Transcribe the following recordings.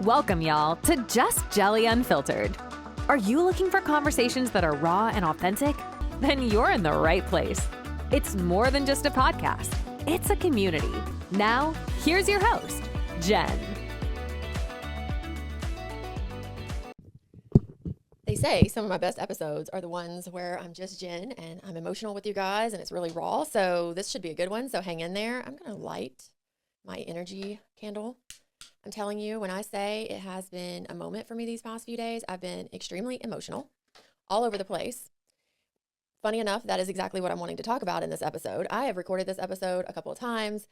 Welcome, y'all, to Just Jelly Unfiltered. Are you looking for conversations that are raw and authentic? Then you're in the right place. It's more than just a podcast. It's a community. Now, here's your host, Jen. They say some of my best episodes are the ones where I'm just Jen and I'm emotional with you guys and it's really raw. So this should be a good one. So hang in there. I'm going to light my energy candle. I'm telling you, when I say it has been a moment for me these past few days, I've been extremely emotional all over the place. Funny enough, that is exactly what I'm wanting to talk about in this episode. I have recorded this episode a couple of times.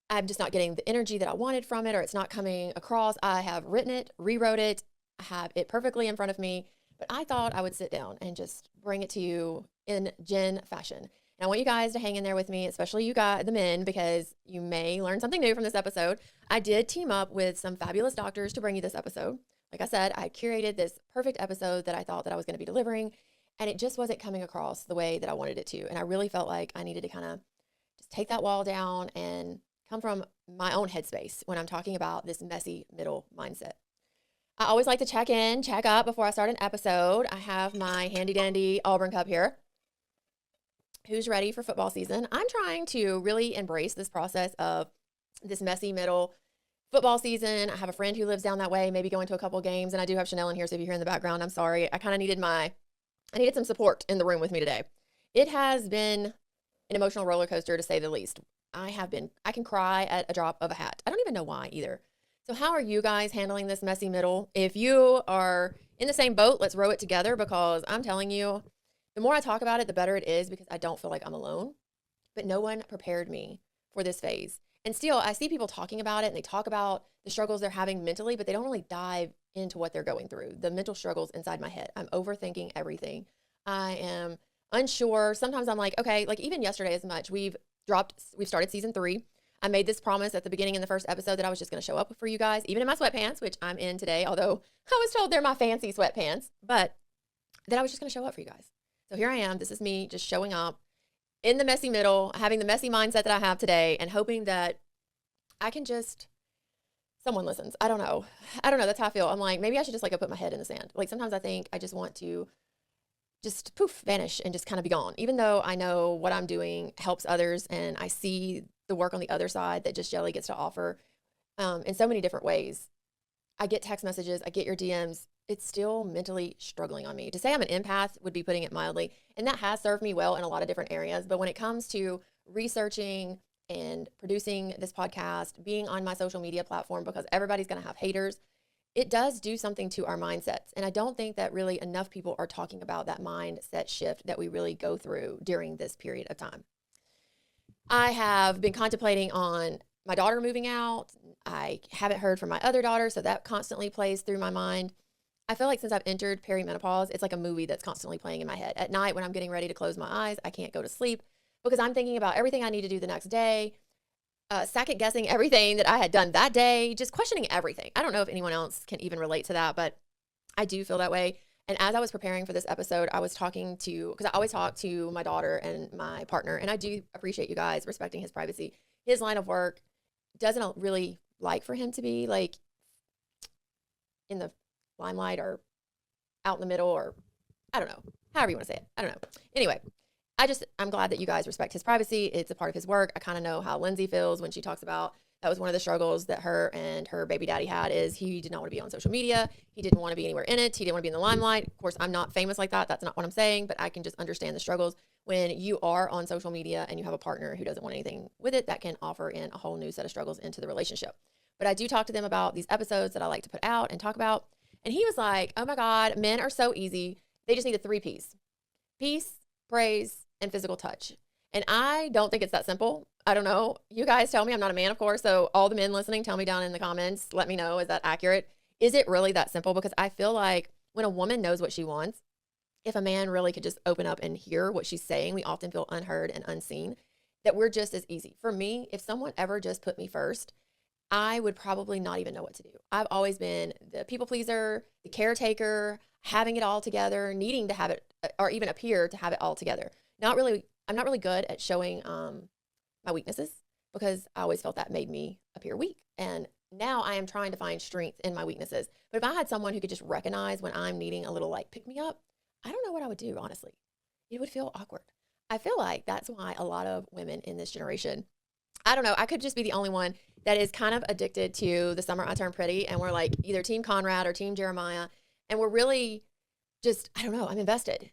I'm just not getting the energy that I wanted from it, or it's not coming across. I have written it, rewrote it, I have it perfectly in front of me, but I thought I would sit down and just bring it to you in Jen fashion. And I want you guys to hang in there with me, especially you guys, the men, because you may learn something new from this episode. I did team up with some fabulous doctors to bring you this episode. Like I said, I curated this perfect episode that I thought that I was going to be delivering, and it just wasn't coming across the way that I wanted it to. And I really felt like I needed to kind of just take that wall down and come from my own headspace when I'm talking about this messy middle mindset. I always like to check in, check up before I start an episode. I have my handy dandy Auburn cup here. Who's ready for football season? I'm trying to really embrace this process of this messy middle football season. I have a friend who lives down that way, maybe going to a couple of games, and I do have Chanel in here, so if you hear in the background, I'm sorry. I kind of needed some support in the room with me today. It has been an emotional roller coaster, to say the least. I can cry at a drop of a hat. I don't even know why either. So how are you guys handling this messy middle? If you are in the same boat, let's row it together, because I'm telling you, the more I talk about it, the better it is, because I don't feel like I'm alone. But no one prepared me for this phase. And still, I see people talking about it, and they talk about the struggles they're having mentally, but they don't really dive into what they're going through, the mental struggles inside my head. I'm overthinking everything. I am unsure. Sometimes I'm like, okay, like even yesterday as much, we've started season 3. I made this promise at the beginning in the first episode that I was just going to show up for you guys, even in my sweatpants, which I'm in today, although I was told they're my fancy sweatpants, but that I was just going to show up for you guys. So here I am. This is me just showing up in the messy middle, having the messy mindset that I have today, and hoping that I can someone listens. I don't know. That's how I feel. I'm like, maybe I should just go put my head in the sand. Like sometimes I think I just want to just poof, vanish and just kind of be gone, even though I know what I'm doing helps others. And I see the work on the other side that Just Jelly gets to offer in so many different ways. I get text messages, I get your DMs. It's still mentally struggling on me. To say I'm an empath would be putting it mildly. And that has served me well in a lot of different areas. But when it comes to researching and producing this podcast, being on my social media platform, because everybody's going to have haters, it does do something to our mindsets. And I don't think that really enough people are talking about that mindset shift that we really go through during this period of time. I have been contemplating on my daughter moving out. I haven't heard from my other daughter, so that constantly plays through my mind. I feel like since I've entered perimenopause, it's like a movie that's constantly playing in my head. At night when I'm getting ready to close my eyes, I can't go to sleep because I'm thinking about everything I need to do the next day, second guessing everything that I had done that day, just questioning everything. I don't know if anyone else can even relate to that, but I do feel that way. And as I was preparing for this episode, I was because I always talk to my daughter and my partner, and I do appreciate you guys respecting his privacy. His line of work doesn't really like for him to be in the limelight or out in the middle, or I don't know, however you want to say it. I don't know. Anyway, I'm glad that you guys respect his privacy. It's a part of his work. I kind of know how Lindsay feels when she talks about that was one of the struggles that her and her baby daddy had, is he did not want to be on social media. He didn't want to be anywhere in it. He didn't want to be in the limelight. Of course, I'm not famous like that. That's not what I'm saying, but I can just understand the struggles when you are on social media and you have a partner who doesn't want anything with it. That can offer in a whole new set of struggles into the relationship. But I do talk to them about these episodes that I like to put out and talk about. And he was like, oh my God, men are so easy. They just need the 3 P's: peace, praise, and physical touch. And I don't think it's that simple. I don't know. You guys tell me. I'm not a man, of course. So all the men listening, tell me down in the comments. Let me know. Is that accurate? Is it really that simple? Because I feel like when a woman knows what she wants, if a man really could just open up and hear what she's saying, we often feel unheard and unseen, that we're just as easy. For me, if someone ever just put me first, I would probably not even know what to do. I've always been the people pleaser, the caretaker, having it all together, needing to have it, or even appear to have it all together. I'm not really good at showing my weaknesses, because I always felt that made me appear weak. And now I am trying to find strength in my weaknesses. But if I had someone who could just recognize when I'm needing a little like pick me up, I don't know what I would do, honestly. It would feel awkward. I feel like that's why a lot of women in this generation, I don't know, I could just be the only one that is kind of addicted to The Summer I Turned Pretty. And we're like either Team Conrad or Team Jeremiah. And we're really just, I don't know, I'm invested.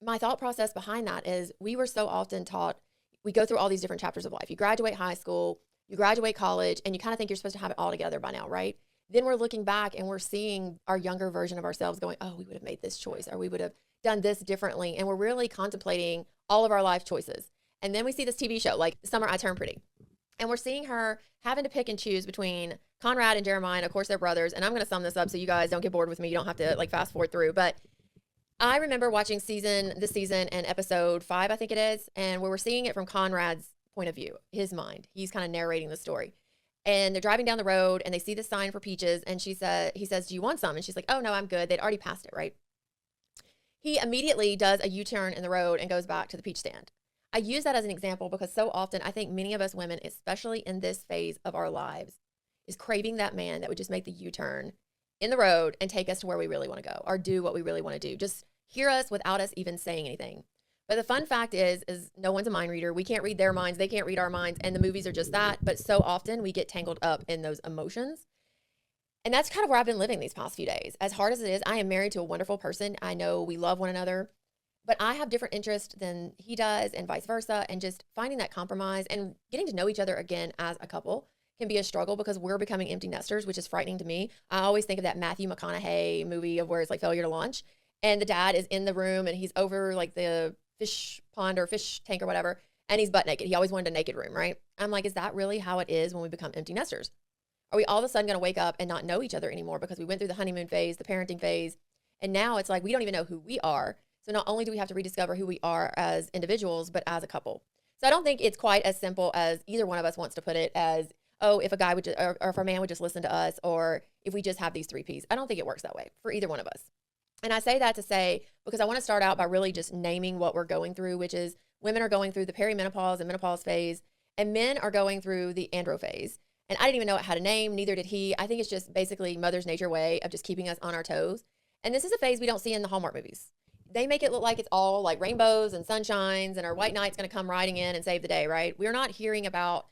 My thought process behind that is we were so often taught, we go through all these different chapters of life. You graduate high school, you graduate college, and you kind of think you're supposed to have it all together by now, right? Then we're looking back and we're seeing our younger version of ourselves going, oh, we would have made this choice or we would have done this differently. And we're really contemplating all of our life choices. And then we see this TV show like The Summer I Turned Pretty. And we're seeing her having to pick and choose between Conrad and Jeremiah. And of course, they're brothers. And I'm going to sum this up so you guys don't get bored with me. You don't have to like fast forward through. But I remember watching this season and episode 5, I think it is. And we were seeing it from Conrad's point of view, his mind. He's kind of narrating the story. And they're driving down the road and they see the sign for peaches. And he says, do you want some? And she's like, oh, no, I'm good. They'd already passed it, right? He immediately does a U-turn in the road and goes back to the peach stand. I use that as an example because so often I think many of us women, especially in this phase of our lives, is craving that man that would just make the U-turn in the road and take us to where we really want to go or do what we really want to do. Just hear us without us even saying anything. But the fun fact is no one's a mind reader. We can't read their minds. They can't read our minds. And the movies are just that. But so often we get tangled up in those emotions. And that's kind of where I've been living these past few days. As hard as it is, I am married to a wonderful person. I know we love one another, but I have different interests than he does and vice versa. And just finding that compromise and getting to know each other again as a couple can be a struggle because we're becoming empty nesters, which is frightening to me. I always think of that Matthew McConaughey movie of where it's like failure to launch. And the dad is in the room and he's over like the fish pond or fish tank or whatever. And he's butt naked. He always wanted a naked room, right? I'm like, is that really how it is when we become empty nesters? Are we all of a sudden going to wake up and not know each other anymore because we went through the honeymoon phase, the parenting phase, and now it's like we don't even know who we are. So not only do we have to rediscover who we are as individuals, but as a couple. So I don't think it's quite as simple as either one of us wants to put it as, oh, if a guy would just, or if a man would just listen to us, or if we just have these 3 Ps. I don't think it works that way for either one of us. And I say that to say, because I want to start out by really just naming what we're going through, which is women are going through the perimenopause and menopause phase, and men are going through the andro phase. And I didn't even know it had a name, neither did he. I think it's just basically Mother's Nature way of just keeping us on our toes. And this is a phase we don't see in the Hallmark movies. They make it look like it's all like rainbows and sunshines and our white knight's going to come riding in and save the day, right? We're not hearing about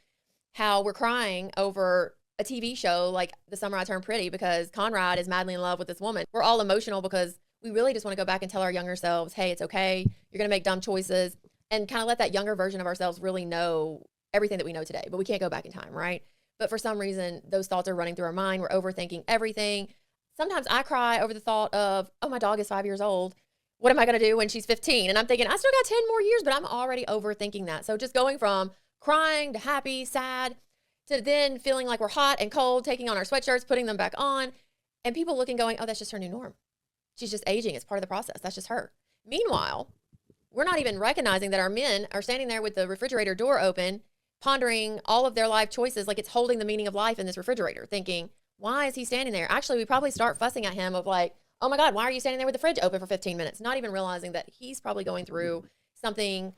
how we're crying over a TV show like The Summer I Turned Pretty because Conrad is madly in love with this woman. We're all emotional because we really just want to go back and tell our younger selves, hey, it's okay. You're going to make dumb choices, and kind of let that younger version of ourselves really know everything that we know today. But we can't go back in time, right? But for some reason, those thoughts are running through our mind. We're overthinking everything. Sometimes I cry over the thought of, oh, my dog is 5 years old. What am I going to do when she's 15? And I'm thinking, I still got 10 more years, but I'm already overthinking that. So just going from crying to happy, sad, to then feeling like we're hot and cold, taking on our sweatshirts, putting them back on, and people looking going, oh, that's just her new norm. She's just aging. It's part of the process. That's just her. Meanwhile, we're not even recognizing that our men are standing there with the refrigerator door open, pondering all of their life choices like it's holding the meaning of life in this refrigerator, thinking, why is he standing there? Actually, we probably start fussing at him of like, oh my God, why are you standing there with the fridge open for 15 minutes? Not even realizing that he's probably going through something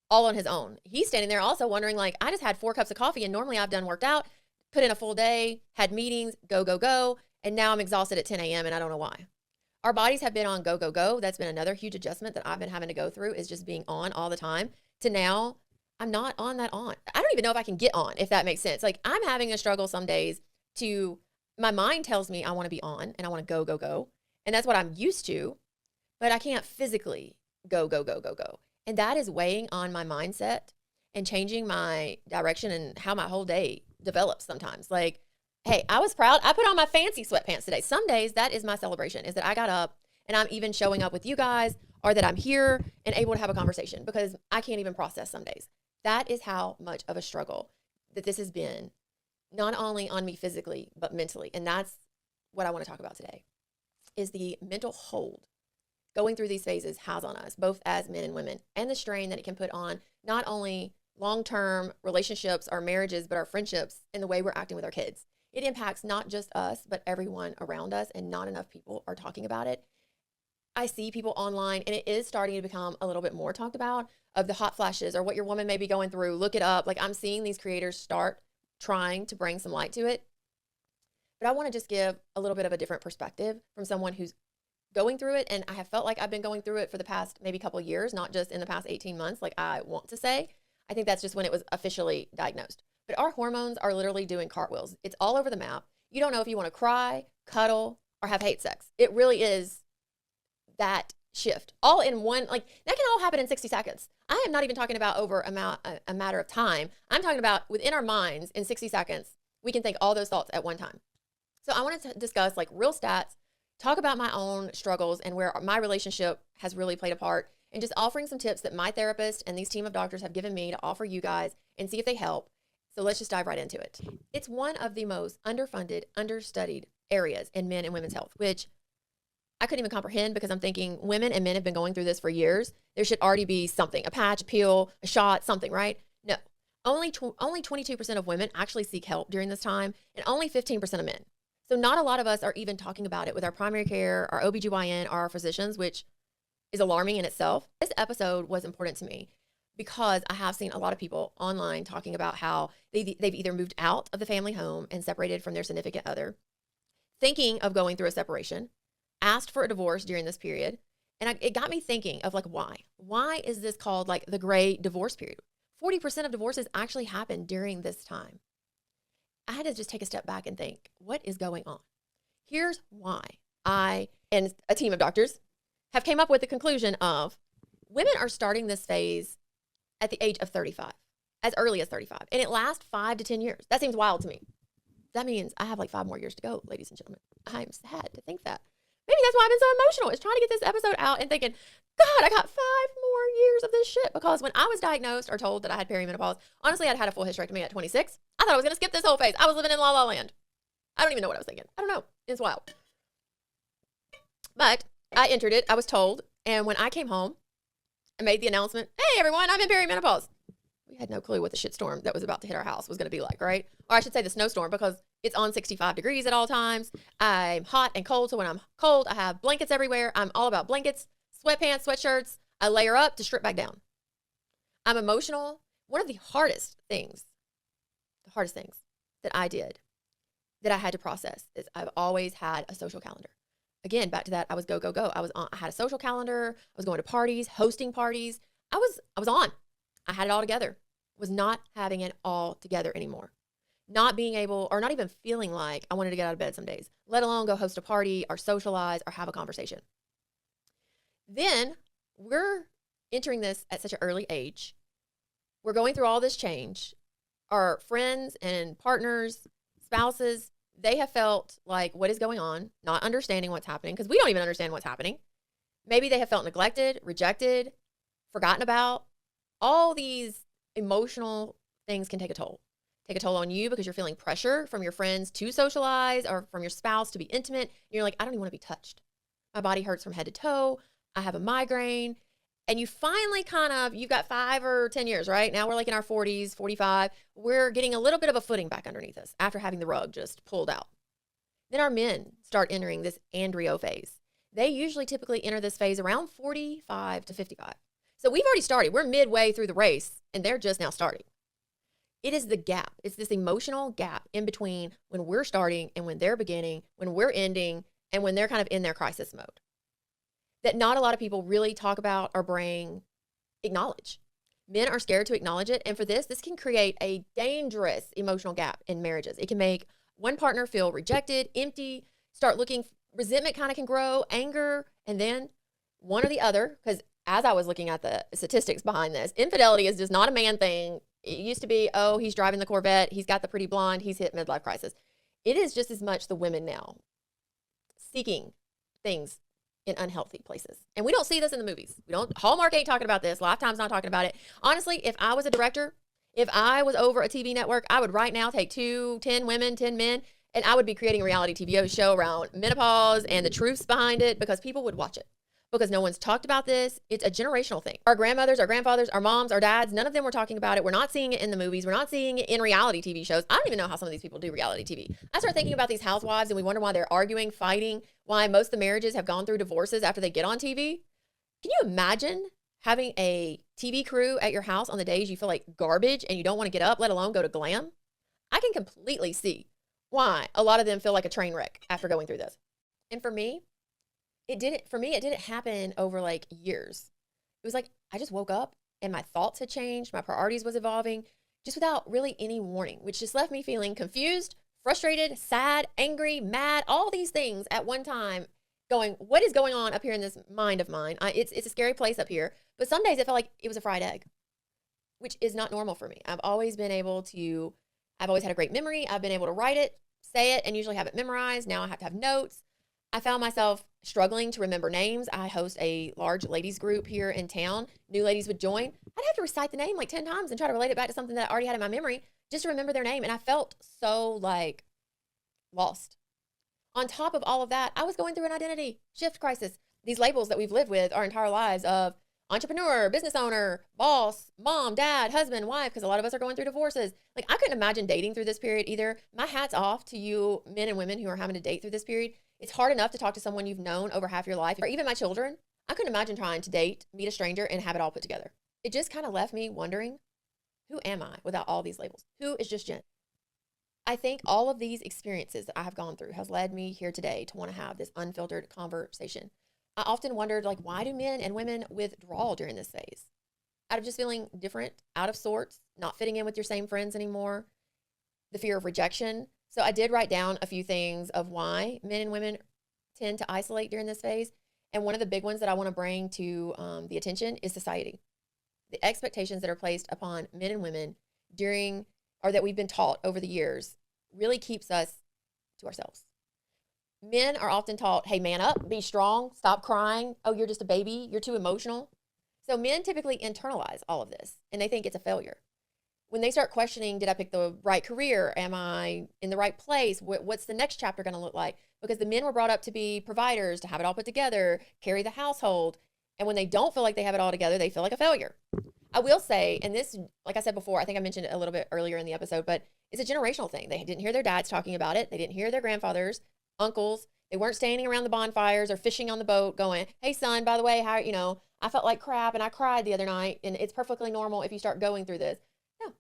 all on his own. He's standing there also wondering like, I just had 4 cups of coffee and normally I've done worked out, put in a full day, had meetings, go, go, go. And now I'm exhausted at 10 a.m. and I don't know why. Our bodies have been on go, go, go. That's been another huge adjustment that I've been having to go through is just being on all the time to now I'm not on that on. I don't even know if I can get on, if that makes sense. Like I'm having a struggle some days my mind tells me I want to be on and I want to go, go, go. And that's what I'm used to, but I can't physically go, go, go, go, go. And that is weighing on my mindset and changing my direction and how my whole day develops sometimes. Like, hey, I was proud. I put on my fancy sweatpants today. Some days that is my celebration, is that I got up and I'm even showing up with you guys or that I'm here and able to have a conversation because I can't even process some days. That is how much of a struggle that this has been, not only on me physically, but mentally. And that's what I want to talk about today, is the mental hold going through these phases has on us, both as men and women, and the strain that it can put on not only long-term relationships or marriages, but our friendships and the way we're acting with our kids. It impacts not just us, but everyone around us, and not enough people are talking about it. I see people online, and it is starting to become a little bit more talked about, of the hot flashes or what your woman may be going through. Look it up. Like I'm seeing these creators start trying to bring some light to it. But I want to just give a little bit of a different perspective from someone who's going through it. And I have felt like I've been going through it for the past maybe couple of years, not just in the past 18 months, like I want to say. I think that's just when it was officially diagnosed. But our hormones are literally doing cartwheels. It's all over the map. You don't know if you want to cry, cuddle, or have hate sex. It really is that shift all in one. Like that can all happen in 60 seconds. I am not even talking about over a matter of time. I'm talking about within our minds in 60 seconds, we can think all those thoughts at one time. So I wanted to discuss like real stats, talk about my own struggles and where my relationship has really played a part, and just offering some tips that my therapist and these team of doctors have given me to offer you guys and see if they help. So let's just dive right into it. It's one of the most underfunded, understudied areas in men and women's health, which I couldn't even comprehend because I'm thinking women and men have been going through this for years. There should already be something, a patch, a pill, a shot, something, right? No, only 22% of women actually seek help during this time and only 15% of men. So not a lot of us are even talking about it with our primary care, our OBGYN, or our physicians, which is alarming in itself. This episode was important to me because I have seen a lot of people online talking about how they've either moved out of the family home and separated from their significant other, thinking of going through a separation, asked for a divorce during this period. And it got me thinking of like, why? Why is this called like the gray divorce period? 40% of divorces actually happen during this time. I had to just take a step back and think, what is going on? Here's why I and a team of doctors have came up with the conclusion of women are starting this phase at the age of 35, as early as 35, and it lasts 5 to 10 years. That seems wild to me. That means I have like 5 more years to go, ladies and gentlemen. I'm sad to think that. Maybe that's why I've been so emotional, is trying to get this episode out and thinking, God, I got 5 more years of this shit. Because when I was diagnosed or told that I had perimenopause, honestly, I'd had a full hysterectomy at 26. I thought I was going to skip this whole phase. I was living in La La Land. I don't even know what I was thinking. I don't know. It's wild. But I entered it. I was told. And when I came home, I made the announcement, hey, everyone, I'm in perimenopause. We had no clue what the shitstorm that was about to hit our house was going to be like, right? Or I should say the snowstorm, because it's on 65 degrees at all times. I'm hot and cold. So when I'm cold, I have blankets everywhere. I'm all about blankets, sweatpants, sweatshirts. I layer up to strip back down. I'm emotional. One of the hardest things that I did, that I had to process, is I've always had a social calendar. Again, back to that, I was go, go, go. I had a social calendar. I was going to parties, hosting parties. I was on. I had it all together. Was not having it all together anymore. Not being able, or not even feeling like I wanted to get out of bed some days, let alone go host a party or socialize or have a conversation. Then we're entering this at such an early age. We're going through all this change. Our friends and partners, spouses, they have felt like, what is going on? Not understanding what's happening, because we don't even understand what's happening. Maybe they have felt neglected, rejected, forgotten about. All these emotional things can take a toll. Take a toll on you because you're feeling pressure from your friends to socialize, or from your spouse to be intimate. And you're like, I don't even want to be touched. My body hurts from head to toe. I have a migraine. And you finally you've got 5 or 10 years, right? Now we're like in our 40s, 45. We're getting a little bit of a footing back underneath us after having the rug just pulled out. Then our men start entering this andro phase. They usually typically enter this phase around 45 to 55. So we've already started. We're midway through the race, and they're just now starting. It is the gap. It's this emotional gap in between when we're starting and when they're beginning, when we're ending, and when they're kind of in their crisis mode, that not a lot of people really talk about or acknowledge. Men are scared to acknowledge it. And for this can create a dangerous emotional gap in marriages. It can make one partner feel rejected, empty, start looking, resentment kind of can grow, anger, and then one or the other, because as I was looking at the statistics behind this, infidelity is just not a man thing. It used to be, oh, he's driving the Corvette, he's got the pretty blonde, he's hit midlife crisis. It is just as much the women now seeking things in unhealthy places. And we don't see this in the movies. Hallmark ain't talking about this. Lifetime's not talking about it. Honestly, if I was a director, if I was over a TV network, I would right now take 10 women, 10 men, and I would be creating a reality TV show around menopause and the truths behind it, because people would watch it. Because no one's talked about this. It's a generational thing. Our grandmothers, our grandfathers, our moms, our dads, none of them were talking about it. We're not seeing it in the movies. We're not seeing it in reality TV shows. I don't even know how some of these people do reality TV. I start thinking about these housewives and we wonder why they're arguing, fighting, why most of the marriages have gone through divorces after they get on TV. Can you imagine having a TV crew at your house on the days you feel like garbage and you don't want to get up, let alone go to glam? I can completely see Why? A lot of them feel like a train wreck after going through this. And for me, it didn't happen over like years. It was like I just woke up and my thoughts had changed, my priorities was evolving just without really any warning, which just left me feeling confused, frustrated, sad, angry, mad, all these things at one time, going, what is going on up here in this mind of mine? It's a scary place up here. But some days it felt like it was a fried egg, which is not normal for me. I've always had a great memory. I've been able to write it, say it, and usually have it memorized. Now I have to have notes. I found myself struggling to remember names. I host a large ladies group here in town. New ladies would join. I'd have to recite the name like 10 times and try to relate it back to something that I already had in my memory just to remember their name. And I felt so like lost. On top of all of that, I was going through an identity shift crisis. These labels that we've lived with our entire lives of entrepreneur, business owner, boss, mom, dad, husband, wife, because a lot of us are going through divorces. Like, I couldn't imagine dating through this period either. My hat's off to you men and women who are having to date through this period. It's hard enough to talk to someone you've known over half your life, or even my children. I couldn't imagine trying to date, meet a stranger, and have it all put together. It just kind of left me wondering, who am I without all these labels? Who is just Jen? I think all of these experiences that I have gone through has led me here today to want to have this unfiltered conversation. I often wondered, like, why do men and women withdraw during this phase? Out of just feeling different, out of sorts, not fitting in with your same friends anymore, the fear of rejection. So I did write down a few things of why men and women tend to isolate during this phase. And one of the big ones that I want to bring to the attention is society. The expectations that are placed upon men and women during, or that we've been taught over the years, really keeps us to ourselves. Men are often taught, hey, man up, be strong, stop crying. Oh, you're just a baby. You're too emotional. So men typically internalize all of this and they think it's a failure. When they start questioning, did I pick the right career? Am I in the right place? What's the next chapter going to look like? Because the men were brought up to be providers, to have it all put together, carry the household. And when they don't feel like they have it all together, they feel like a failure. I will say, and this, like I said before, I think I mentioned it a little bit earlier in the episode, but it's a generational thing. They didn't hear their dads talking about it. They didn't hear their grandfathers, uncles. They weren't standing around the bonfires or fishing on the boat going, hey, son, by the way, I felt like crap and I cried the other night and it's perfectly normal if you start going through this. No,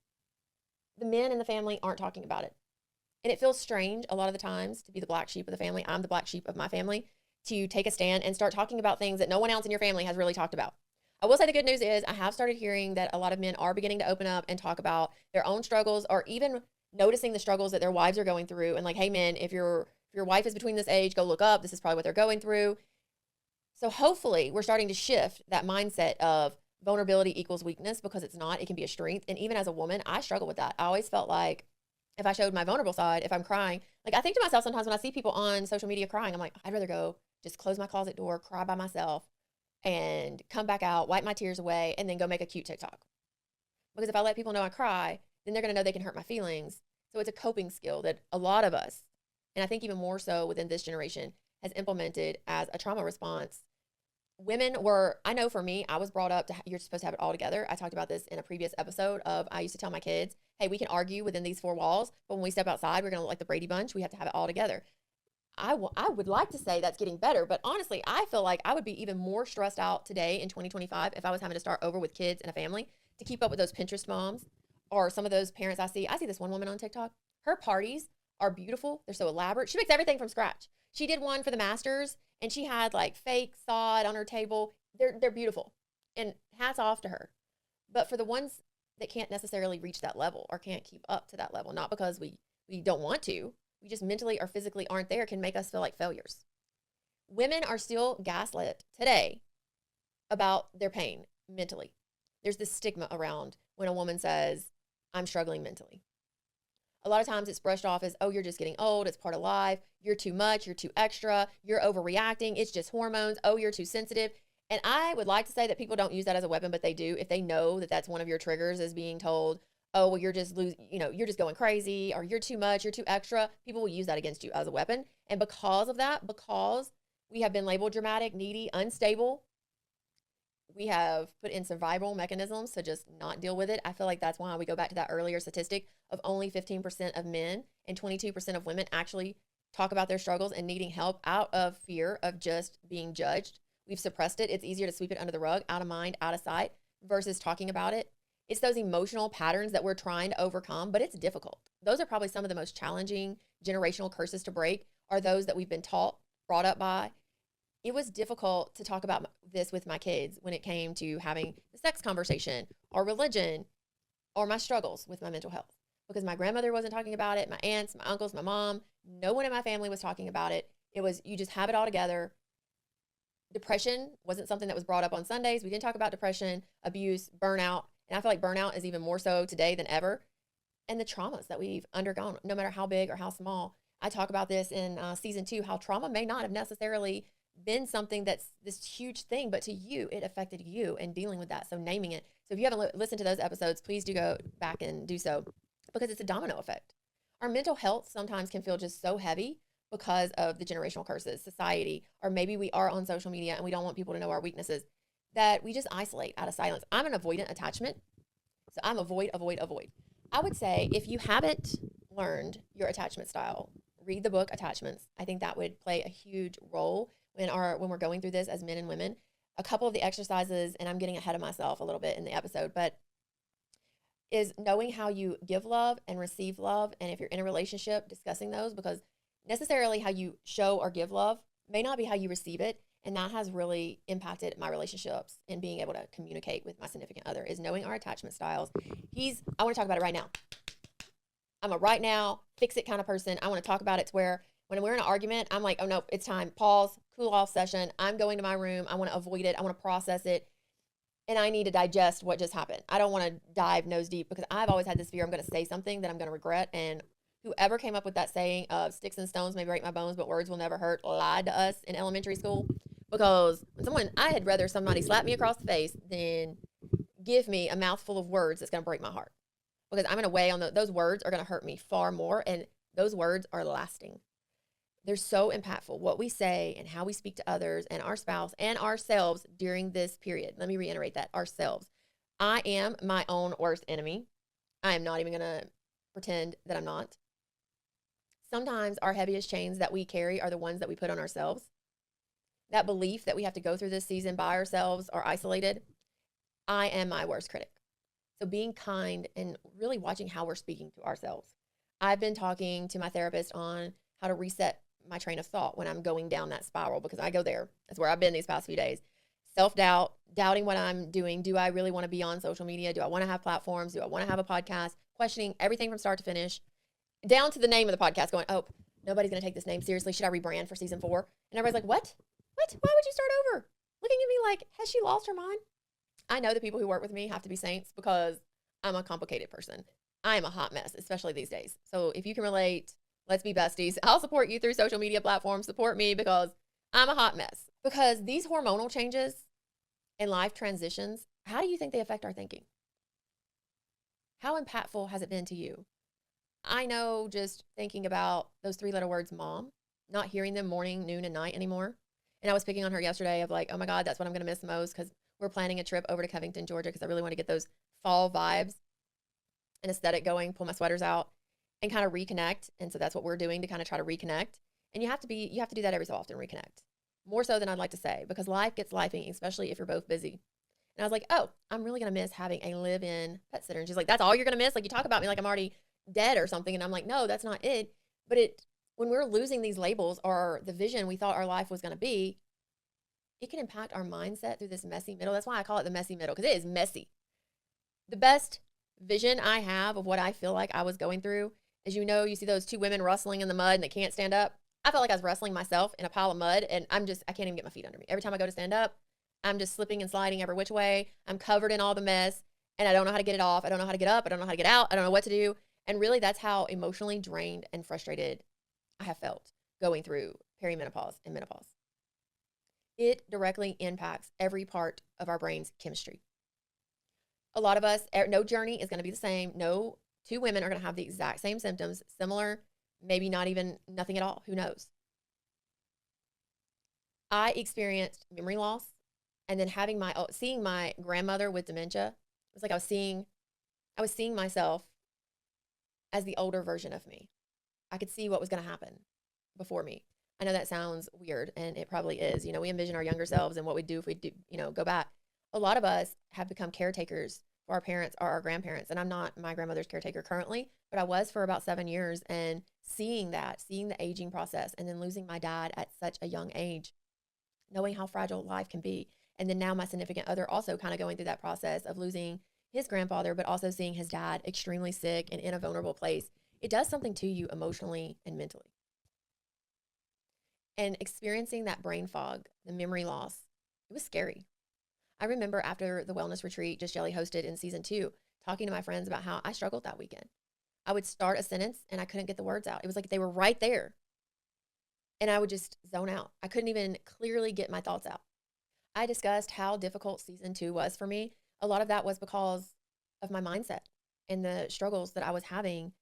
the men in the family aren't talking about it. And it feels strange a lot of the times to be the black sheep of the family. I'm the black sheep of my family, to take a stand and start talking about things that no one else in your family has really talked about. I will say the good news is I have started hearing that a lot of men are beginning to open up and talk about their own struggles, or even noticing the struggles that their wives are going through. And like, hey, men, if your wife is between this age, go look up. This is probably what they're going through. So hopefully we're starting to shift that mindset of vulnerability equals weakness, because it's not. It can be a strength. And even as a woman, I struggle with that. I always felt like if I showed my vulnerable side, if I'm crying, like I think to myself sometimes when I see people on social media crying, I'm like, I'd rather go just close my closet door, cry by myself, and come back out, wipe my tears away, and then go make a cute TikTok. Because if I let people know I cry, then they're going to know they can hurt my feelings. So it's a coping skill that a lot of us, and I think even more so within this generation, has implemented as a trauma response. I know for me, I was brought up to, you're supposed to have it all together. I talked about this in a previous episode of, I used to tell my kids, hey, we can argue within these four walls, but when we step outside, we're going to look like the Brady Bunch. We have to have it all together. I would like to say that's getting better, but honestly, I feel like I would be even more stressed out today in 2025 if I was having to start over with kids and a family to keep up with those Pinterest moms or some of those parents I see. I see this one woman on TikTok. Her parties are beautiful. They're so elaborate. She makes everything from scratch. She did one for the Masters and she had like fake sod on her table. They're beautiful, and hats off to her. But for the ones that can't necessarily reach that level or can't keep up to that level, not because we don't want to, we just mentally or physically aren't there, can make us feel like failures. Women are still gaslit today about their pain mentally. There's this stigma around when a woman says, I'm struggling mentally. A lot of times it's brushed off as, oh, you're just getting old. It's part of life. You're too much. You're too extra. You're overreacting. It's just hormones. Oh, you're too sensitive. And I would like to say that people don't use that as a weapon, but they do. If they know that that's one of your triggers, is being told, oh, well, you're just you're just going crazy, or you're too much, you're too extra, people will use that against you as a weapon. And because of that, because we have been labeled dramatic, needy, unstable, we have put in survival mechanisms to just not deal with it. I feel like that's why we go back to that earlier statistic of only 15% of men and 22% of women actually talk about their struggles and needing help out of fear of just being judged. We've suppressed it. It's easier to sweep it under the rug, out of mind, out of sight, versus talking about it. It's those emotional patterns that we're trying to overcome, but it's difficult. Those are probably some of the most challenging generational curses to break, are those that we've been taught, brought up by. It was difficult to talk about this with my kids when it came to having the sex conversation or religion or my struggles with my mental health, because my grandmother wasn't talking about it, my aunts, my uncles, my mom, no one in my family was talking about it. It was, you just have it all together. Depression wasn't something that was brought up on Sundays. We didn't talk about depression, abuse, burnout. And I feel like burnout is even more so today than ever. And the traumas that we've undergone, no matter how big or how small. I talk about this in season 2, how trauma may not have necessarily been something that's this huge thing, but to you, it affected you, and dealing with that. So naming it. So if you haven't listened to those episodes, please do go back and do so, because it's a domino effect. Our mental health sometimes can feel just so heavy because of the generational curses, society, or maybe we are on social media and we don't want people to know our weaknesses, that we just isolate out of silence. I'm an avoidant attachment. So I'm avoid, avoid, avoid. I would say if you haven't learned your attachment style, read the book Attachments. I think that would play a huge role when we're going through this as men and women. A couple of the exercises, and I'm getting ahead of myself a little bit in the episode, but is knowing how you give love and receive love. And if you're in a relationship, discussing those, because necessarily how you show or give love may not be how you receive it. And that has really impacted my relationships and being able to communicate with my significant other, is knowing our attachment styles. I want to talk about it right now. I'm a right now, fix it kind of person. I want to talk about it to where when we're in an argument, I'm like, oh no, it's time. Pause, cool off session. I'm going to my room. I want to avoid it. I want to process it. And I need to digest what just happened. I don't want to dive nose deep, because I've always had this fear I'm going to say something that I'm going to regret. And whoever came up with that saying of sticks and stones may break my bones, but words will never hurt, lied to us in elementary school. Because I had rather somebody slap me across the face than give me a mouthful of words that's going to break my heart. Because I'm going to weigh on those words are going to hurt me far more. And those words are lasting. They're so impactful, what we say and how we speak to others and our spouse and ourselves during this period. Let me reiterate that, ourselves. I am my own worst enemy. I am not even going to pretend that I'm not. Sometimes our heaviest chains that we carry are the ones that we put on ourselves. That belief that we have to go through this season by ourselves or isolated. I am my worst critic. So being kind and really watching how we're speaking to ourselves. I've been talking to my therapist on how to reset my train of thought when I'm going down that spiral, because I go there. That's where I've been these past few days. Self-doubt, doubting what I'm doing. Do I really want to be on social media? Do I want to have platforms? Do I want to have a podcast? Questioning everything from start to finish, down to the name of the podcast, going, oh, nobody's going to take this name seriously. Should I rebrand for season 4? And everybody's like, what? What? Why would you start over? Looking at me like, has she lost her mind? I know the people who work with me have to be saints, because I'm a complicated person. I am a hot mess, especially these days. So if you can relate, let's be besties. I'll support you through social media platforms. Support me, because I'm a hot mess. Because these hormonal changes and life transitions, how do you think they affect our thinking? How impactful has it been to you? I know, just thinking about those 3-letter words, mom, not hearing them morning, noon, and night anymore. And I was picking on her yesterday of like, oh my God, that's what I'm going to miss most, because we're planning a trip over to Covington, Georgia, because I really want to get those fall vibes and aesthetic going, pull my sweaters out and kind of reconnect. And so that's what we're doing, to kind of try to reconnect. And you have to do that every so often, reconnect. More so than I'd like to say, because life gets lifing, especially if you're both busy. And I was like, oh, I'm really going to miss having a live-in pet sitter. And she's like, that's all you're going to miss? Like, you talk about me like I'm already dead or something. And I'm like, no, that's not it. But when we're losing these labels or the vision we thought our life was going to be, it can impact our mindset through this messy middle. That's why I call it the messy middle, because it is messy. The best vision I have of what I feel like I was going through is, you see those 2 women wrestling in the mud and they can't stand up. I felt like I was wrestling myself in a pile of mud, and I can't even get my feet under me. Every time I go to stand up, I'm just slipping and sliding every which way. I'm covered in all the mess, and I don't know how to get it off. I don't know how to get up. I don't know how to get out. I don't know what to do. And really, that's how emotionally drained and frustrated I have felt going through perimenopause and menopause. It directly impacts every part of our brain's chemistry. A lot of us, no journey is going to be the same. No 2 women are going to have the exact same symptoms, similar, maybe not even nothing at all. Who knows? I experienced memory loss, and then seeing my grandmother with dementia. It was like I was seeing myself as the older version of me. I could see what was going to happen before me. I know that sounds weird, and it probably is. We envision our younger selves and what we'd do if we do, go back. A lot of us have become caretakers for our parents or our grandparents. And I'm not my grandmother's caretaker currently, but I was for about 7 years, and seeing the aging process, and then losing my dad at such a young age, knowing how fragile life can be. And then now my significant other also kind of going through that process of losing his grandfather, but also seeing his dad extremely sick and in a vulnerable place. It does something to you emotionally and mentally. And experiencing that brain fog, the memory loss, it was scary. I remember after the wellness retreat Just Jelly hosted in season 2, talking to my friends about how I struggled that weekend. I would start a sentence and I couldn't get the words out. It was like they were right there. And I would just zone out. I couldn't even clearly get my thoughts out. I discussed how difficult season 2 was for me. A lot of that was because of my mindset and the struggles that I was having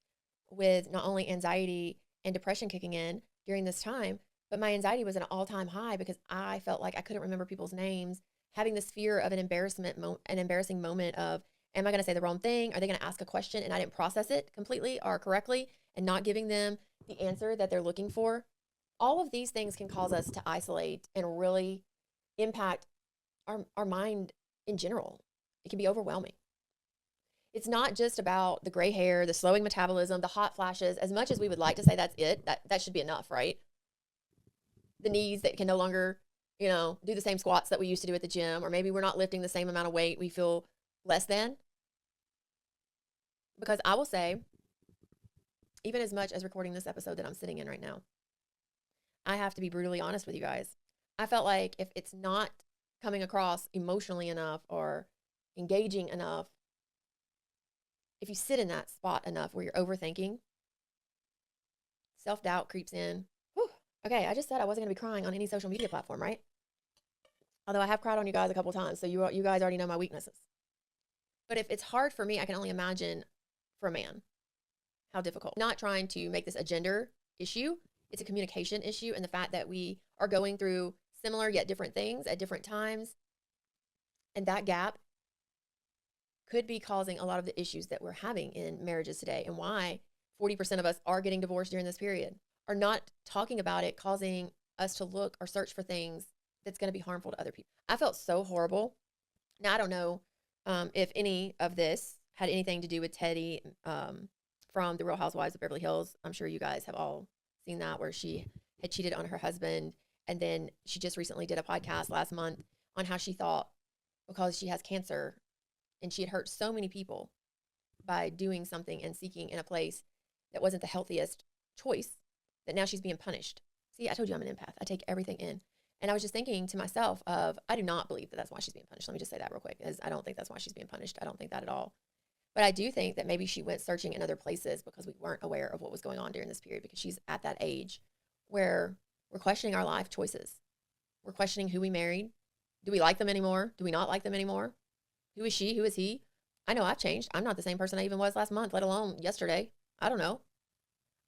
with not only anxiety and depression kicking in during this time, but my anxiety was at an all-time high because I felt like I couldn't remember people's names, having this fear of an embarrassing moment of, am I going to say the wrong thing? Are they going to ask a question and I didn't process it completely or correctly, and not giving them the answer that they're looking for? All of these things can cause us to isolate and really impact our mind in general. It can be overwhelming. It's not just about the gray hair, the slowing metabolism, the hot flashes. As much as we would like to say that's it, that should be enough, right? The knees that can no longer, do the same squats that we used to do at the gym, or maybe we're not lifting the same amount of weight, we feel less than. Because I will say, even as much as recording this episode that I'm sitting in right now, I have to be brutally honest with you guys. I felt like if it's not coming across emotionally enough or engaging enough, if you sit in that spot enough where you're overthinking, self-doubt creeps in. Whew. Okay, I just said I wasn't going to be crying on any social media platform, right? Although I have cried on you guys a couple times, so you guys already know my weaknesses. But if it's hard for me, I can only imagine for a man how difficult. Not trying to make this a gender issue. It's a communication issue, and the fact that we are going through similar yet different things at different times. And that gap could be causing a lot of the issues that we're having in marriages today, and why 40% of us are getting divorced during this period, are not talking about it, causing us to look or search for things that's going to be harmful to other people. I felt so horrible. Now, I don't know if any of this had anything to do with Teddy from The Real Housewives of Beverly Hills. I'm sure you guys have all seen that, where she had cheated on her husband. And then she just recently did a podcast last month on how she thought, because she has cancer and she had hurt so many people by doing something and seeking in a place that wasn't the healthiest choice, that now she's being punished. See, I told you I'm an empath. I take everything in. And I was just thinking to myself I do not believe that that's why she's being punished. Let me just say that real quick, because I don't think that's why she's being punished. I don't think that at all. But I do think that maybe she went searching in other places because we weren't aware of what was going on during this period, because she's at that age where we're questioning our life choices. We're questioning who we married. Do we like them anymore? Do we not like them anymore? Who is she? Who is he? I know I've changed. I'm not the same person I even was last month, let alone yesterday. I don't know.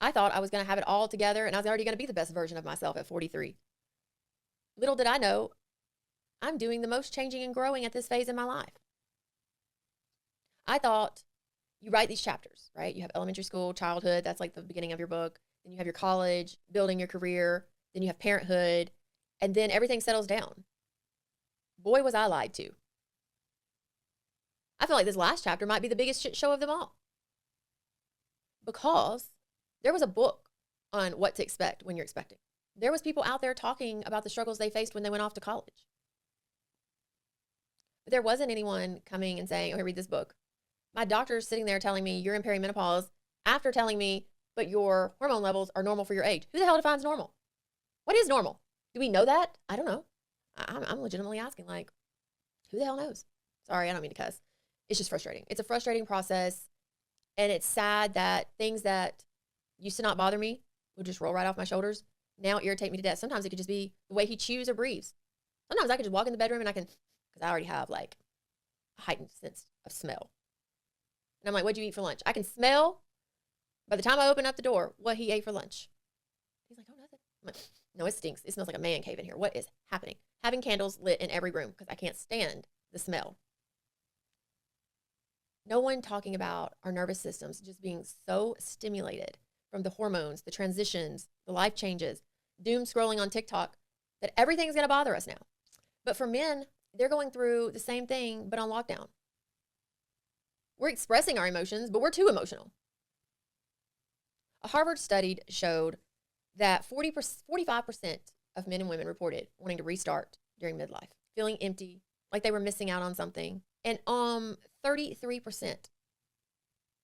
I thought I was going to have it all together and I was already going to be the best version of myself at 43. Little did I know, I'm doing the most changing and growing at this phase in my life. I thought you write these chapters, right? You have elementary school, childhood. That's like the beginning of your book. Then you have your college, building your career. Then you have parenthood. And then everything settles down. Boy, was I lied to. I feel like this last chapter might be the biggest shit show of them all. Because there was a book on what to expect when you're expecting. There was people out there talking about the struggles they faced when they went off to college. But there wasn't anyone coming and saying, okay, read this book. My doctor's sitting there telling me you're in perimenopause after telling me, but your hormone levels are normal for your age. Who the hell defines normal? What is normal? Do we know that? I don't know. I'm legitimately asking, like, who the hell knows? Sorry, I don't mean to cuss. It's just frustrating. It's a frustrating process. And it's sad that things that used to not bother me would just roll right off my shoulders now irritate me to death. Sometimes it could just be the way he chews or breathes. Sometimes I could just walk in the bedroom and I can, because I already have like a heightened sense of smell. And I'm like, what'd you eat for lunch? I can smell by the time I open up the door what he ate for lunch. He's like, oh, nothing. I'm like, no, it stinks. It smells like a man cave in here. What is happening? Having candles lit in every room because I can't stand the smell. No one talking about our nervous systems just being so stimulated from the hormones, the transitions, the life changes, doom scrolling on TikTok, that everything's going to bother us now. But for men, they're going through the same thing, but on lockdown. We're expressing our emotions, but we're too emotional. A Harvard study showed that 45% of men and women reported wanting to restart during midlife, feeling empty, like they were missing out on something. And 33%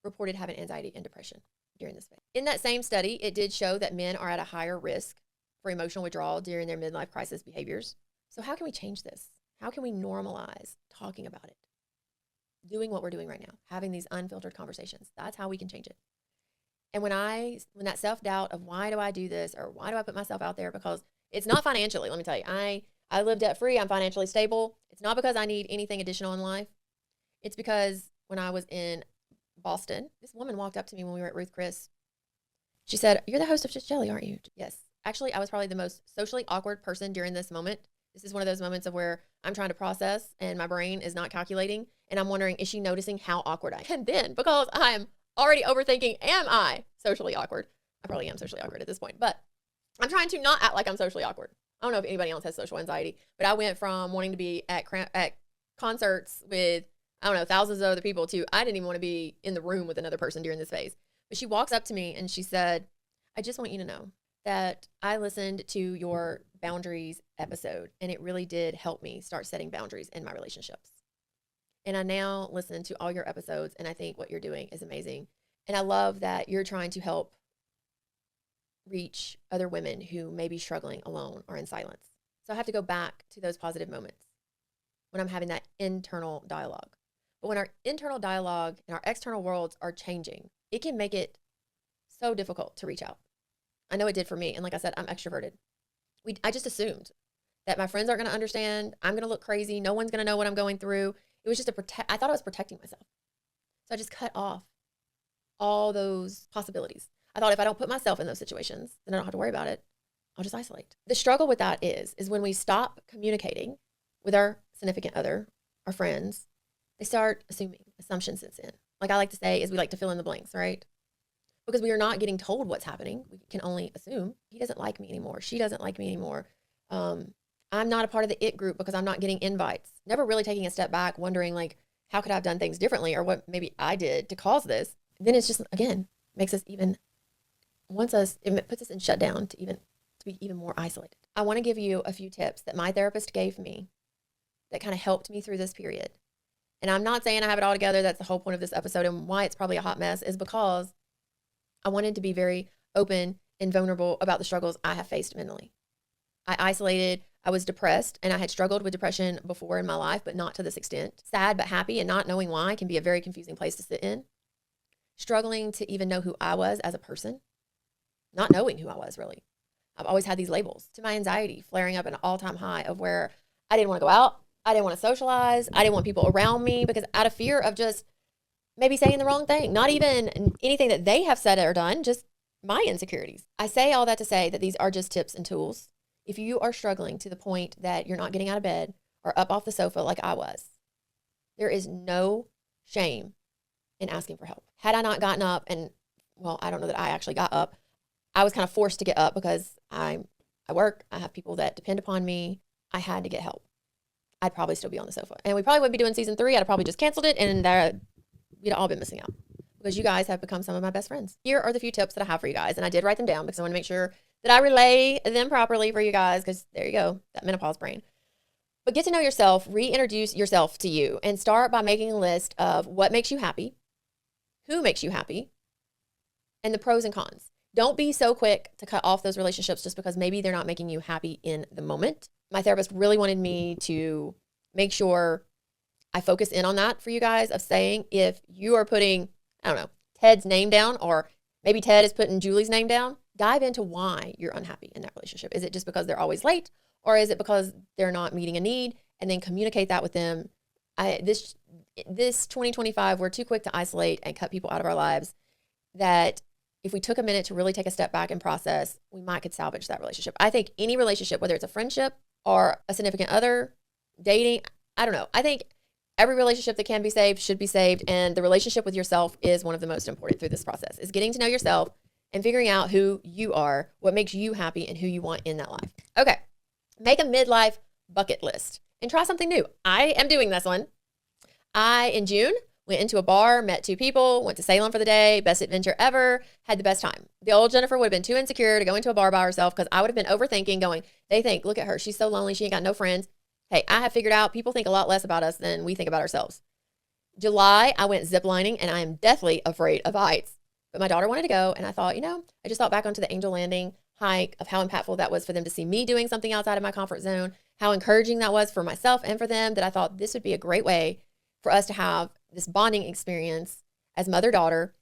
reported having anxiety and depression during this phase. In that same study, it did show that men are at a higher risk for emotional withdrawal during their midlife crisis behaviors. So how can we change this? How can we normalize talking about it? Doing what we're doing right now, having these unfiltered conversations. That's how we can change it. And when that self-doubt of why do I do this or why do I put myself out there, because it's not financially, let me tell you, I live debt-free, I'm financially stable. It's not because I need anything additional in life. It's because when I was in Boston, this woman walked up to me when we were at Ruth Chris. She said, "You're the host of Just Jelly, aren't you?" Yes. Actually, I was probably the most socially awkward person during this moment. This is one of those moments of where I'm trying to process and my brain is not calculating. And I'm wondering, is she noticing how awkward I am? And then, because I'm already overthinking, am I socially awkward? I probably am socially awkward at this point, but I'm trying to not act like I'm socially awkward. I don't know if anybody else has social anxiety, but I went from wanting to be at concerts with, I don't know, thousands of other people to I didn't even want to be in the room with another person during this phase. But she walks up to me and she said, "I just want you to know that I listened to your boundaries episode and it really did help me start setting boundaries in my relationships. And I now listen to all your episodes and I think what you're doing is amazing. And I love that you're trying to help reach other women who may be struggling alone or in silence." So I have to go back to those positive moments when I'm having that internal dialogue. But when our internal dialogue and our external worlds are changing, it can make it so difficult to reach out. I know it did for me. And like I said, I'm extroverted. I just assumed that my friends aren't going to understand. I'm going to look crazy. No one's going to know what I'm going through. It was just I thought I was protecting myself. So I just cut off all those possibilities. I thought if I don't put myself in those situations, then I don't have to worry about it. I'll just isolate. The struggle with that is when we stop communicating with our significant other, our friends, they start assuming. Assumption sets in. Like I like to say is we like to fill in the blanks, right? Because we are not getting told what's happening. We can only assume he doesn't like me anymore. She doesn't like me anymore. I'm not a part of the it group because I'm not getting invites. Never really taking a step back, wondering like, how could I have done things differently or what maybe I did to cause this? Then it's just, again, makes us even, it puts us in shutdown to be even more isolated. I want to give you a few tips that my therapist gave me that kind of helped me through this period. And I'm not saying I have it all together. That's the whole point of this episode, and why it's probably a hot mess is because I wanted to be very open and vulnerable about the struggles I have faced mentally. I isolated, I was depressed, and I had struggled with depression before in my life, but not to this extent. Sad but happy and not knowing why can be a very confusing place to sit in. Struggling to even know who I was as a person, not knowing who I was really. I've always had these labels. To my anxiety flaring up at an all-time high of where I didn't want to go out, I didn't want to socialize, I didn't want people around me because out of fear of just maybe saying the wrong thing, not even anything that they have said or done, just my insecurities. I say all that to say that these are just tips and tools. If you are struggling to the point that you're not getting out of bed or up off the sofa like I was, there is no shame in asking for help. Had I not gotten up and, well, I don't know that I actually got up. I was kind of forced to get up because I work, I have people that depend upon me. I had to get help. I'd probably still be on the sofa. And we probably wouldn't be doing season 3. I'd have probably just canceled it and we'd all been missing out because you guys have become some of my best friends. Here are the few tips that I have for you guys. And I did write them down because I want to make sure that I relay them properly for you guys because there you go, that menopause brain. But get to know yourself, reintroduce yourself to you, and start by making a list of what makes you happy, who makes you happy, and the pros and cons. Don't be so quick to cut off those relationships just because maybe they're not making you happy in the moment. My therapist really wanted me to make sure I focus in on that for you guys of saying if you are putting, I don't know, Ted's name down or maybe Ted is putting Julie's name down, dive into why you're unhappy in that relationship. Is it just because they're always late or is it because they're not meeting a need? And then communicate that with them. This 2025, we're too quick to isolate and cut people out of our lives that if we took a minute to really take a step back and process, we could salvage that relationship. I think any relationship, whether it's a friendship or a significant other, dating, I don't know. I think every relationship that can be saved should be saved. And the relationship with yourself is one of the most important through this process, is getting to know yourself and figuring out who you are, what makes you happy, and who you want in that life. Okay, make a midlife bucket list and try something new. I am doing this one. In June, Went into a bar, met 2 people, went to Salem for the day, best adventure ever, had the best time. The old Jennifer would have been too insecure to go into a bar by herself because I would have been overthinking, going, they think, look at her, she's so lonely, she ain't got no friends. Hey, I have figured out people think a lot less about us than we think about ourselves. July, I went ziplining, and I am deathly afraid of heights. But my daughter wanted to go, and I thought, I just thought back onto the Angel Landing hike of how impactful that was for them to see me doing something outside of my comfort zone, how encouraging that was for myself and for them, that I thought this would be a great way for us to have this bonding experience as mother-daughter.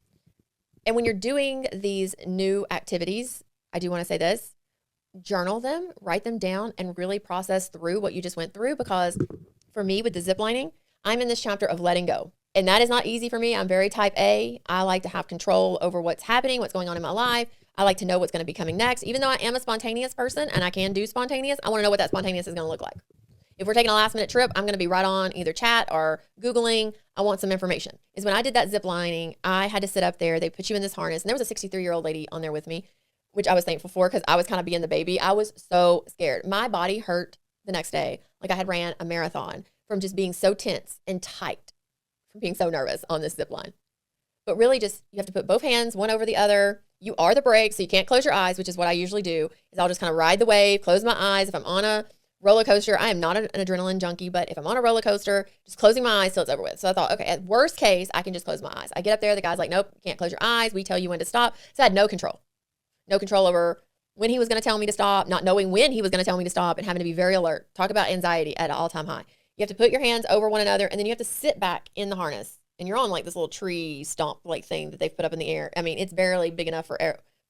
And when you're doing these new activities, I do want to say this, journal them, write them down, and really process through what you just went through. Because for me, with the ziplining, I'm in this chapter of letting go. And that is not easy for me. I'm very type A. I like to have control over what's happening, what's going on in my life. I like to know what's going to be coming next. Even though I am a spontaneous person and I can do spontaneous, I want to know what that spontaneous is going to look like. If we're taking a last minute trip, I'm going to be right on either chat or Googling. I want some information. Is when I did that zip lining, I had to sit up there. They put you in this harness. And there was a 63-year-old lady on there with me, which I was thankful for because I was kind of being the baby. I was so scared. My body hurt the next day. Like I had ran a marathon from just being so tense and tight, from being so nervous on this zip line. But really just, you have to put both hands, one over the other. You are the brake, so you can't close your eyes, which is what I usually do, is I'll just kind of ride the wave, close my eyes. If I'm on a roller coaster, I am not an adrenaline junkie, but if I'm on a roller coaster, just closing my eyes till it's over with. So I thought, okay, at worst case, I can just close my eyes. I get up there, the guy's like, nope, you can't close your eyes. We tell you when to stop. So I had no control over when he was going to tell me to stop, not knowing when he was going to tell me to stop, and having to be very alert. Talk about anxiety at an all-time high. You have to put your hands over one another, and then you have to sit back in the harness. And you're on like this little tree stomp like thing that they've put up in the air. I mean, it's barely big enough for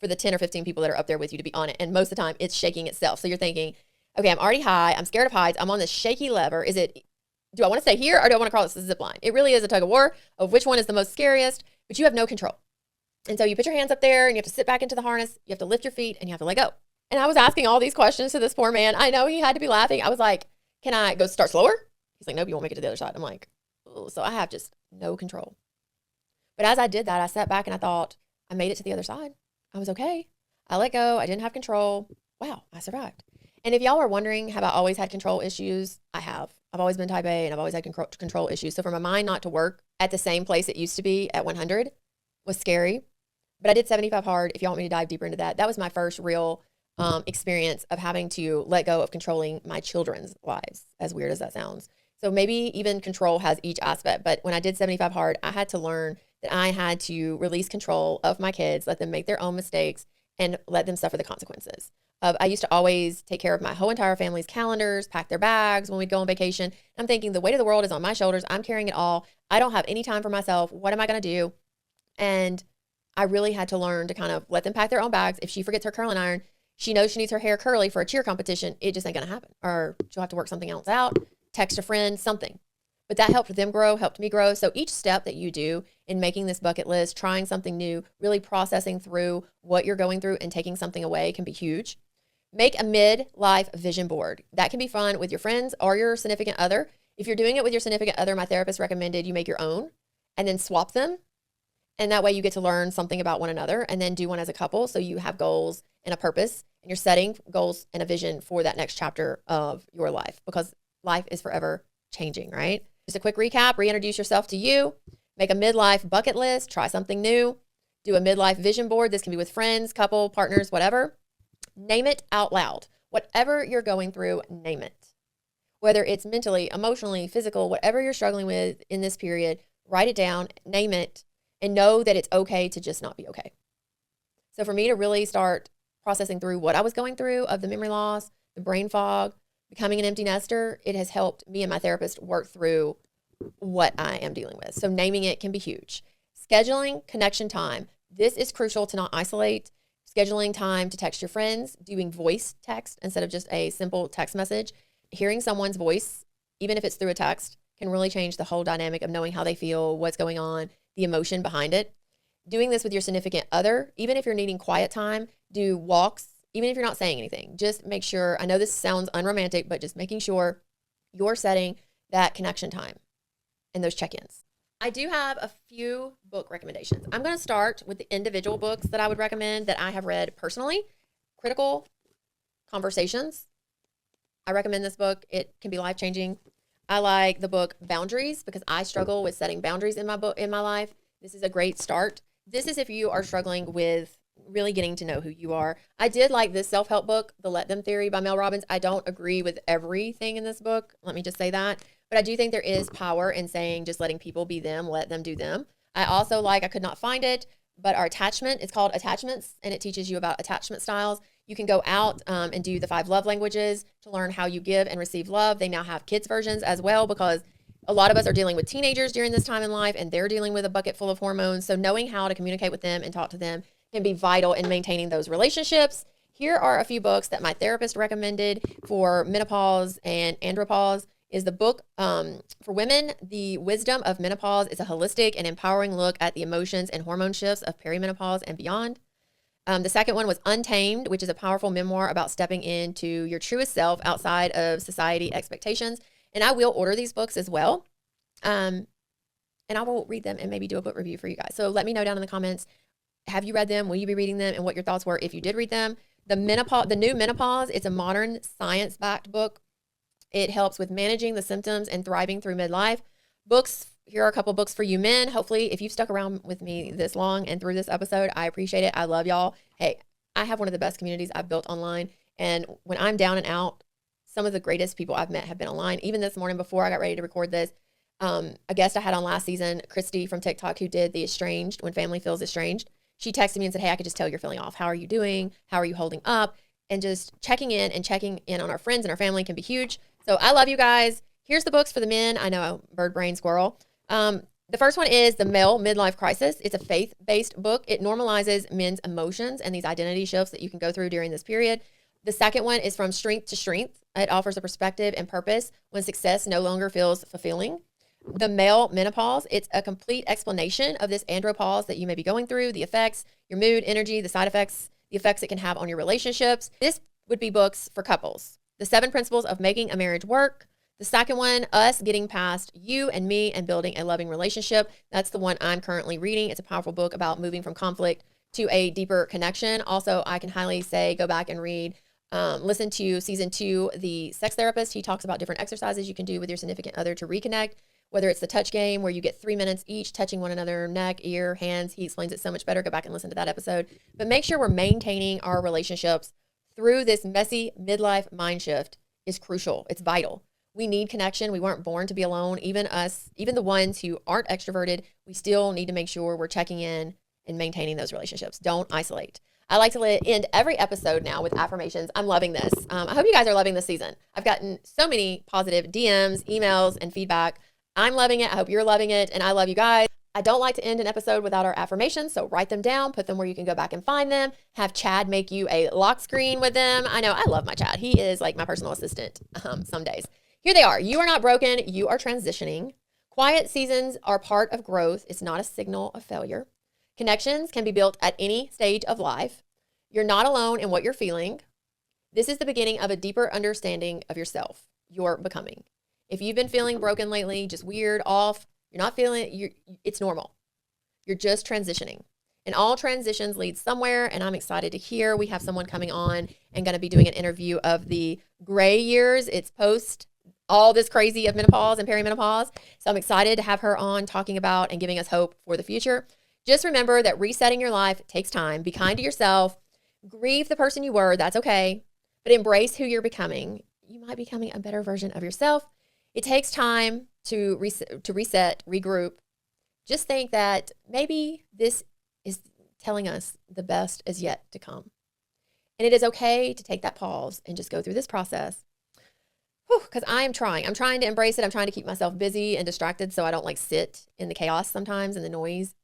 the 10 or 15 people that are up there with you to be on it. And most of the time it's shaking itself. So you're thinking, okay, I'm already high. I'm scared of heights. I'm on this shaky lever. Do I want to stay here or do I want to cross the zip line? It really is a tug of war of which one is the most scariest, but you have no control. And so you put your hands up there and you have to sit back into the harness. You have to lift your feet and you have to let go. And I was asking all these questions to this poor man. I know he had to be laughing. I was like, can I go start slower? He's like, nope, you won't make it to the other side. I'm like, oh, so I have just no control. But as I did that, I sat back and I thought, I made it to the other side. I was okay. I let go. I didn't have control. Wow, I survived. And if y'all are wondering, have I always had control issues? I have. I've always been type A and I've always had control issues. So for my mind not to work at the same place it used to be at 100 was scary. But I did 75 hard. If y'all want me to dive deeper into that, that was my first real experience of having to let go of controlling my children's lives, as weird as that sounds. So maybe even control has each aspect. But when I did 75 hard, I had to learn that I had to release control of my kids, let them make their own mistakes, and let them suffer the consequences. I used to always take care of my whole entire family's calendars, pack their bags when we'd go on vacation. I'm thinking the weight of the world is on my shoulders. I'm carrying it all. I don't have any time for myself. What am I going to do? And I really had to learn to kind of let them pack their own bags. If she forgets her curling iron, she knows she needs her hair curly for a cheer competition. It just ain't going to happen. Or she'll have to work something else out, text a friend, something. But that helped them grow, helped me grow. So each step that you do in making this bucket list, trying something new, really processing through what you're going through and taking something away can be huge. Make a midlife vision board. That can be fun with your friends or your significant other. If you're doing it with your significant other, my therapist recommended you make your own and then swap them. And that way you get to learn something about one another and then do one as a couple. So you have goals and a purpose and you're setting goals and a vision for that next chapter of your life, because life is forever changing, right? Just a quick recap, reintroduce yourself to you, make a midlife bucket list, try something new, do a midlife vision board. This can be with friends, couple, partners, whatever. Name it out loud. Whatever you're going through, name it. Whether it's mentally, emotionally, physical, whatever you're struggling with in this period, write it down, name it, and know that it's okay to just not be okay. So for me to really start processing through what I was going through of the memory loss, the brain fog, becoming an empty nester, it has helped me and my therapist work through what I am dealing with. So naming it can be huge. Scheduling connection time. This is crucial to not isolate. Scheduling time to text your friends, doing voice text instead of just a simple text message. Hearing someone's voice, even if it's through a text, can really change the whole dynamic of knowing how they feel, what's going on, the emotion behind it. Doing this with your significant other, even if you're needing quiet time, do walks, even if you're not saying anything. Just make sure, I know this sounds unromantic, but just making sure you're setting that connection time and those check-ins. I do have a few book recommendations. I'm going to start with the individual books that I would recommend that I have read personally. Critical Conversations. I recommend this book. It can be life-changing. I like the book Boundaries because I struggle with setting boundaries in my life. This is a great start. This is if you are struggling with really getting to know who you are. I did like this self-help book, The Let Them Theory by Mel Robbins. I don't agree with everything in this book. Let me just say that. But I do think there is power in saying just letting people be them, let them do them. I also like, I could not find it, but our attachment, it's called Attachments, and it teaches you about attachment styles. You can go out and do the 5 love languages to learn how you give and receive love. They now have kids versions as well because a lot of us are dealing with teenagers during this time in life and they're dealing with a bucket full of hormones. So knowing how to communicate with them and talk to them can be vital in maintaining those relationships. Here are a few books that my therapist recommended for menopause and andropause. Is the book for women, The Wisdom of Menopause. It's a holistic and empowering look at the emotions and hormone shifts of perimenopause and beyond. The second one was Untamed, which is a powerful memoir about stepping into your truest self outside of society expectations. And I will order these books as well. And I will read them and maybe do a book review for you guys. So let me know down in the comments, have you read them? Will you be reading them? And what your thoughts were if you did read them. The New Menopause, it's a modern science-backed book. It helps with managing the symptoms and thriving through midlife. Books, here are a couple books for you men. Hopefully, if you've stuck around with me this long and through this episode, I appreciate it. I love y'all. Hey, I have one of the best communities I've built online. And when I'm down and out, some of the greatest people I've met have been online. Even this morning before I got ready to record this, a guest I had on last season, Christy from TikTok, who did the Estranged, When Family Feels Estranged. She texted me and said, hey, I could just tell you're feeling off. How are you doing? How are you holding up? And just checking in on our friends and our family can be huge. So I love you guys. Here's the books for the men. I know, bird brain squirrel. The first one is The Male Midlife Crisis. It's a faith-based book. It normalizes men's emotions and these identity shifts that you can go through during this period. The second one is From Strength to Strength. It offers a perspective and purpose when success no longer feels fulfilling. The Male Menopause. It's a complete explanation of this andropause that you may be going through, the effects, your mood, energy, the side effects, the effects it can have on your relationships. This would be books for couples. The 7 Principles of Making a Marriage Work. The second one, Us Getting Past You and Me and Building a Loving Relationship. That's the one I'm currently reading. It's a powerful book about moving from conflict to a deeper connection. Also, I can highly say go back and read, listen to season 2, The Sex Therapist. He talks about different exercises you can do with your significant other to reconnect, whether it's the touch game where you get 3 minutes each touching one another, neck, ear, hands. He explains it so much better. Go back and listen to that episode. But make sure we're maintaining our relationships through this messy midlife mind shift is crucial. It's vital. We need connection. We weren't born to be alone. Even us, even the ones who aren't extroverted, we still need to make sure we're checking in and maintaining those relationships. Don't isolate. I like to end every episode now with affirmations. I'm loving this. I hope you guys are loving this season. I've gotten so many positive DMs, emails, and feedback. I'm loving it. I hope you're loving it. And I love you guys. I don't like to end an episode without our affirmations, so write them down, put them where you can go back and find them. Have Chad make you a lock screen with them. I know, I love my Chad. He is like my personal assistant some days. Here they are. You are not broken. You are transitioning. Quiet seasons are part of growth. It's not a signal of failure. Connections can be built at any stage of life. You're not alone in what you're feeling. This is the beginning of a deeper understanding of yourself, your becoming. If you've been feeling broken lately, just weird, off, you're not feeling it's normal. You're just transitioning. And all transitions lead somewhere, and I'm excited to hear. We have someone coming on and going to be doing an interview of the gray years. It's post all this crazy of menopause and perimenopause. So I'm excited to have her on talking about and giving us hope for the future. Just remember that resetting your life takes time. Be kind to yourself. Grieve the person you were. That's okay. But embrace who you're becoming. You might be becoming a better version of yourself. It takes time to reset, regroup. Just think that maybe this is telling us the best is yet to come. And it is okay to take that pause and just go through this process. Because I'm trying to embrace it. I'm trying to keep myself busy and distracted so I don't sit in the chaos sometimes and the noise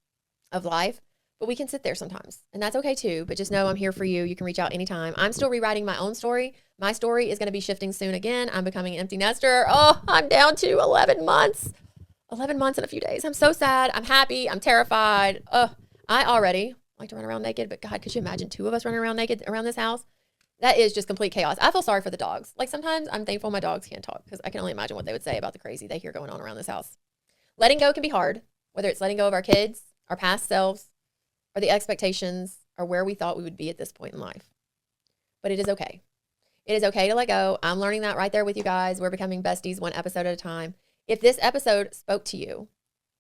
of life. But we can sit there sometimes, and that's okay too. But just know I'm here for you. You can reach out anytime. I'm still rewriting my own story. My story is going to be shifting soon again. I'm becoming an empty nester. Oh, I'm down to 11 months. 11 months in a few days. I'm so sad. I'm happy. I'm terrified. I already like to run around naked, but God, could you imagine 2 of us running around naked around this house? That is just complete chaos. I feel sorry for the dogs. Sometimes I'm thankful my dogs can't talk because I can only imagine what they would say about the crazy they hear going on around this house. Letting go can be hard, whether it's letting go of our kids, our past selves, or the expectations or where we thought we would be at this point in life. But it is okay. It is okay to let go. I'm learning that right there with you guys. We're becoming besties one episode at a time. If this episode spoke to you,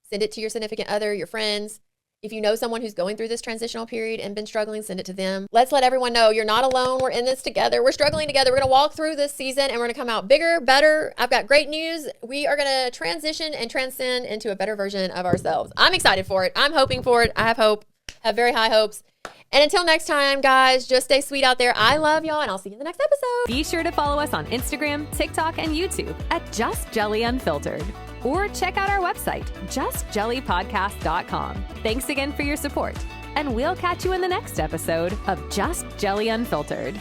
send it to your significant other, your friends. If you know someone who's going through this transitional period and been struggling, send it to them. Let's let everyone know you're not alone. We're in this together. We're struggling together. We're going to walk through this season and we're going to come out bigger, better. I've got great news. We are going to transition and transcend into a better version of ourselves. I'm excited for it. I'm hoping for it. I have hope, have very high hopes. And until next time, guys, just stay sweet out there. I love y'all, and I'll see you in the next episode. Be sure to follow us on Instagram, TikTok, and YouTube at Just Jelly Unfiltered. Or check out our website, justjellypodcast.com. Thanks again for your support, and we'll catch you in the next episode of Just Jelly Unfiltered.